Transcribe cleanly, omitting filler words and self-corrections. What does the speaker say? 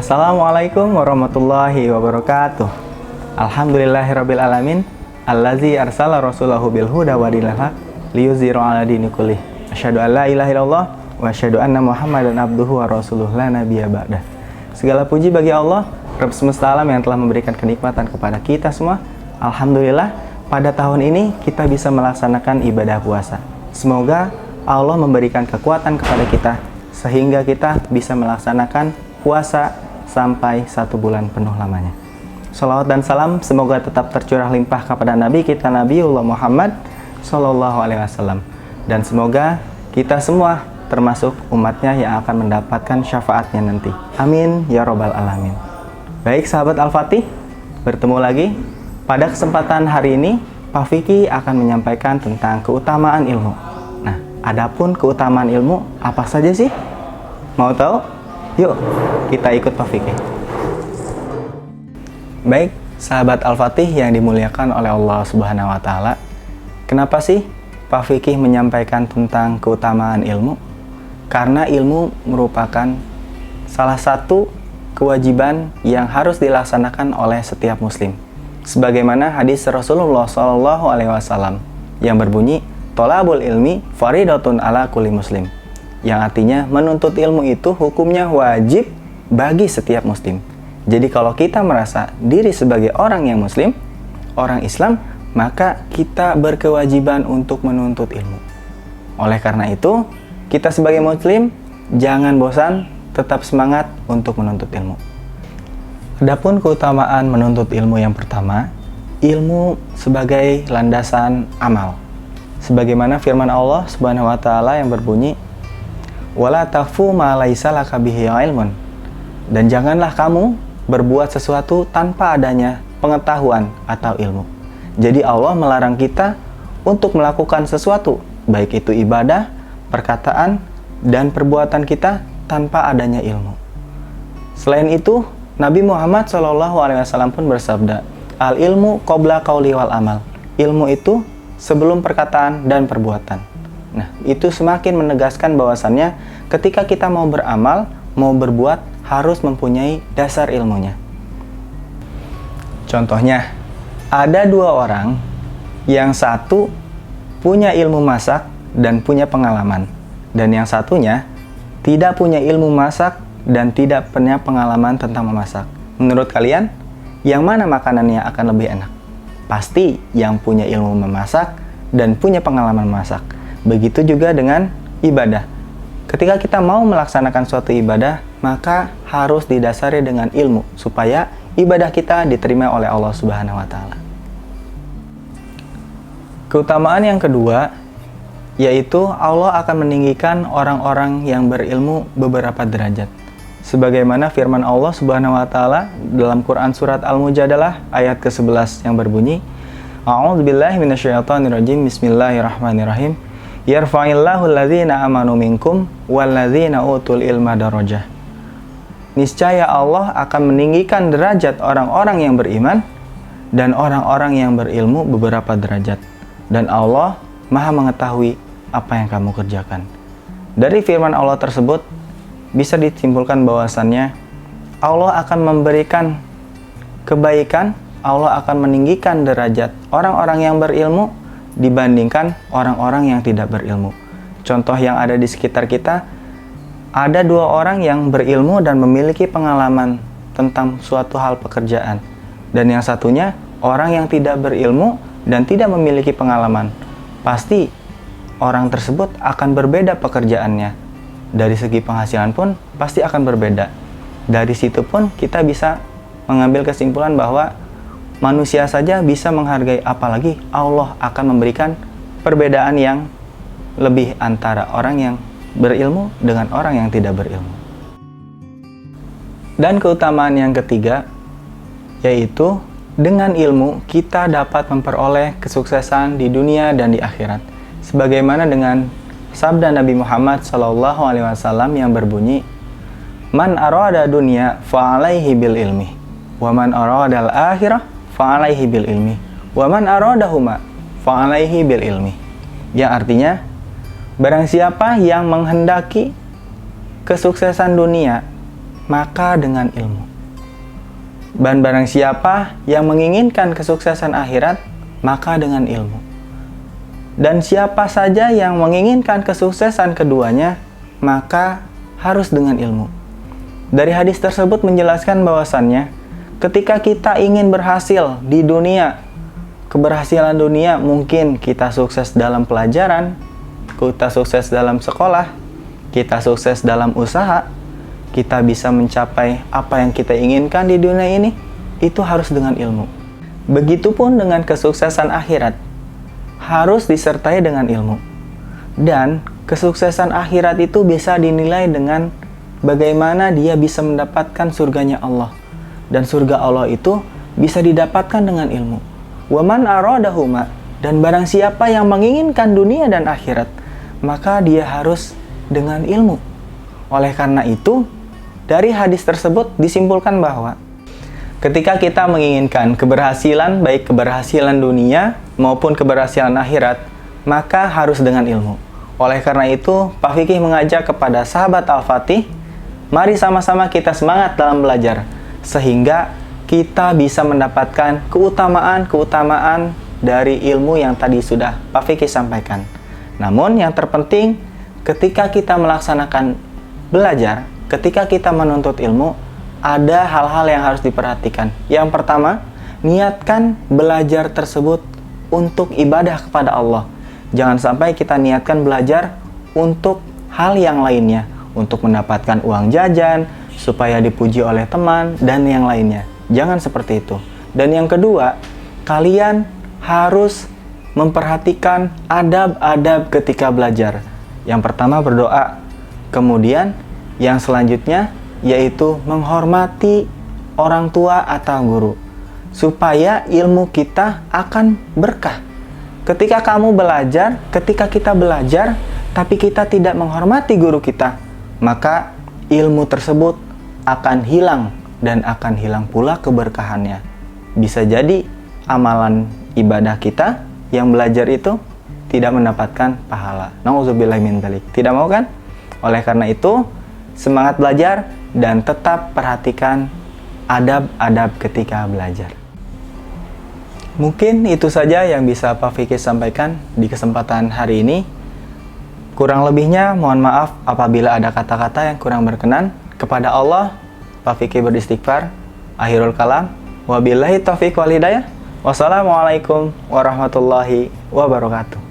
Assalamualaikum warahmatullahi wabarakatuh. Alhamdulillahirabbil alamin, allazi arsala rasulahu bil huda wa dinil haq liyuzhirahu 'ala dini kullih. Asyhadu an la ilaha illallah wa asyhadu anna Muhammadan abduhu wa rasuluhu la nabiyya ba'dah. Segala puji bagi Allah, Rabb semesta alam yang telah memberikan kenikmatan kepada kita semua. Alhamdulillah, pada tahun ini kita bisa melaksanakan ibadah puasa. Semoga Allah memberikan kekuatan kepada kita sehingga kita bisa melaksanakan puasa sampai 1 bulan penuh lamanya. Shalawat dan salam semoga tetap tercurah limpah kepada Nabi kita Nabiullah Muhammad Sallallahu Alaihi Wasallam, dan semoga kita semua termasuk umatnya yang akan mendapatkan syafaatnya nanti. Amin ya robbal alamin. Baik sahabat Al-Fatih, bertemu lagi. Pada kesempatan hari ini Pak Fikih akan menyampaikan tentang keutamaan ilmu. Nah, adapun keutamaan ilmu apa saja sih? Mau tahu? Yuk, kita ikut Pak Fikih. Baik, sahabat Al-Fatih yang dimuliakan oleh Allah Subhanahu wa Ta'ala, kenapa sih Pak Fikih menyampaikan tentang keutamaan ilmu? Karena ilmu merupakan salah satu kewajiban yang harus dilaksanakan oleh setiap muslim. Sebagaimana hadis Rasulullah SAW yang berbunyi, "Thalabul ilmi faridatun ala kulli muslim." Yang artinya menuntut ilmu itu hukumnya wajib bagi setiap muslim. Jadi kalau kita merasa diri sebagai orang yang muslim, orang Islam, maka kita berkewajiban untuk menuntut ilmu. Oleh karena itu, kita sebagai muslim jangan bosan, tetap semangat untuk menuntut ilmu. Adapun keutamaan menuntut ilmu yang pertama, ilmu sebagai landasan amal. Sebagaimana firman Allah Subhanahu wa Ta'ala yang berbunyi, "Wala taqfu ma laisa laka bihi ilmun." Dan janganlah kamu berbuat sesuatu tanpa adanya pengetahuan atau ilmu. Jadi Allah melarang kita untuk melakukan sesuatu, baik itu ibadah, perkataan, dan perbuatan kita tanpa adanya ilmu. Selain itu, Nabi Muhammad SAW pun bersabda, "Al ilmu qabla qauli wal amal." Ilmu itu sebelum perkataan dan perbuatan. Nah, itu semakin menegaskan bahwasannya ketika kita mau beramal, mau berbuat, harus mempunyai dasar ilmunya. Contohnya, ada 2 orang, yang satu punya ilmu masak dan punya pengalaman, dan yang satunya tidak punya ilmu masak dan tidak punya pengalaman tentang memasak. Menurut kalian, yang mana makanannya akan lebih enak? Pasti yang punya ilmu memasak dan punya pengalaman memasak. Begitu juga dengan ibadah. Ketika kita mau melaksanakan suatu ibadah, maka harus didasari dengan ilmu supaya ibadah kita diterima oleh Allah Subhanahu wa Ta'ala. Keutamaan yang kedua yaitu Allah akan meninggikan orang-orang yang berilmu beberapa derajat. Sebagaimana firman Allah Subhanahu wa Ta'ala dalam Quran surat Al-Mujadalah ayat ke-11 yang berbunyi, "A'udzubillahi minasyaitonirrajim. Bismillahirrahmanirrahim. Yarfa'illahu alladzina amanu minkum walladzina utul ilma darajah." Niscaya Allah akan meninggikan derajat orang-orang yang beriman dan orang-orang yang berilmu beberapa derajat. Dan Allah Maha mengetahui apa yang kamu kerjakan. Dari firman Allah tersebut bisa disimpulkan bahwasannya Allah akan memberikan kebaikan, Allah akan meninggikan derajat orang-orang yang berilmu dibandingkan orang-orang yang tidak berilmu. Contoh yang ada di sekitar kita, ada 2 orang yang berilmu dan memiliki pengalaman tentang suatu hal pekerjaan, dan yang satunya orang yang tidak berilmu dan tidak memiliki pengalaman. Pasti orang tersebut akan berbeda pekerjaannya. Dari segi penghasilan pun pasti akan berbeda. Dari situ pun kita bisa mengambil kesimpulan bahwa manusia saja bisa menghargai, apalagi Allah akan memberikan perbedaan yang lebih antara orang yang berilmu dengan orang yang tidak berilmu. Dan keutamaan yang ketiga yaitu dengan ilmu kita dapat memperoleh kesuksesan di dunia dan di akhirat. Sebagaimana dengan sabda Nabi Muhammad SAW yang berbunyi, "Man arada dunya fa'alaihi bil ilmi, wa man arada al-akhirah fa'alaihi bil ilmi, wa man aradahuma fa'alaihi bil ilmi." Yang artinya, barang siapa yang menghendaki kesuksesan dunia, maka dengan ilmu. Dan barang siapa yang menginginkan kesuksesan akhirat, maka dengan ilmu. Dan siapa saja yang menginginkan kesuksesan keduanya, maka harus dengan ilmu. Dari hadis tersebut menjelaskan bahwasannya, ketika kita ingin berhasil di dunia, keberhasilan dunia, mungkin kita sukses dalam pelajaran, kita sukses dalam sekolah, kita sukses dalam usaha, kita bisa mencapai apa yang kita inginkan di dunia ini, itu harus dengan ilmu. Begitupun dengan kesuksesan akhirat, harus disertai dengan ilmu. Dan kesuksesan akhirat itu bisa dinilai dengan bagaimana dia bisa mendapatkan surganya Allah. Dan surga Allah itu bisa didapatkan dengan ilmu. Wa man aradahuma, dan barang siapa yang menginginkan dunia dan akhirat, maka dia harus dengan ilmu. Oleh karena itu, dari hadis tersebut disimpulkan bahwa ketika kita menginginkan keberhasilan, baik keberhasilan dunia maupun keberhasilan akhirat, maka harus dengan ilmu. Oleh karena itu, Pak Fikih mengajak kepada sahabat Al-Fatih, mari sama-sama kita semangat dalam belajar, sehingga kita bisa mendapatkan keutamaan-keutamaan dari ilmu yang tadi sudah Pak Fikih sampaikan. Namun yang terpenting, ketika kita melaksanakan belajar, ketika kita menuntut ilmu, ada hal-hal yang harus diperhatikan. Yang pertama, niatkan belajar tersebut untuk ibadah kepada Allah. Jangan sampai kita niatkan belajar untuk hal yang lainnya, untuk mendapatkan uang jajan, supaya dipuji oleh teman, dan yang lainnya. Jangan seperti itu. Dan yang kedua, kalian harus memperhatikan adab-adab ketika belajar. Yang pertama berdoa, kemudian yang selanjutnya yaitu menghormati orang tua atau guru, supaya ilmu kita akan berkah. Ketika kita belajar, tapi kita tidak menghormati guru kita, maka ilmu tersebut akan hilang dan akan hilang pula keberkahannya. Bisa jadi amalan ibadah kita yang belajar itu tidak mendapatkan pahala. Nauzubillahi min dzalik. Tidak mau kan? Oleh karena itu, semangat belajar dan tetap perhatikan adab-adab ketika belajar. Mungkin itu saja yang bisa Pak Fikih sampaikan di kesempatan hari ini. Kurang lebihnya mohon maaf apabila ada kata-kata yang kurang berkenan. Kepada Allah, Pak Fikih beristighfar. Akhirul kalam. Wabillahi taufiq wal hidayah. Wassalamualaikum warahmatullahi wabarakatuh.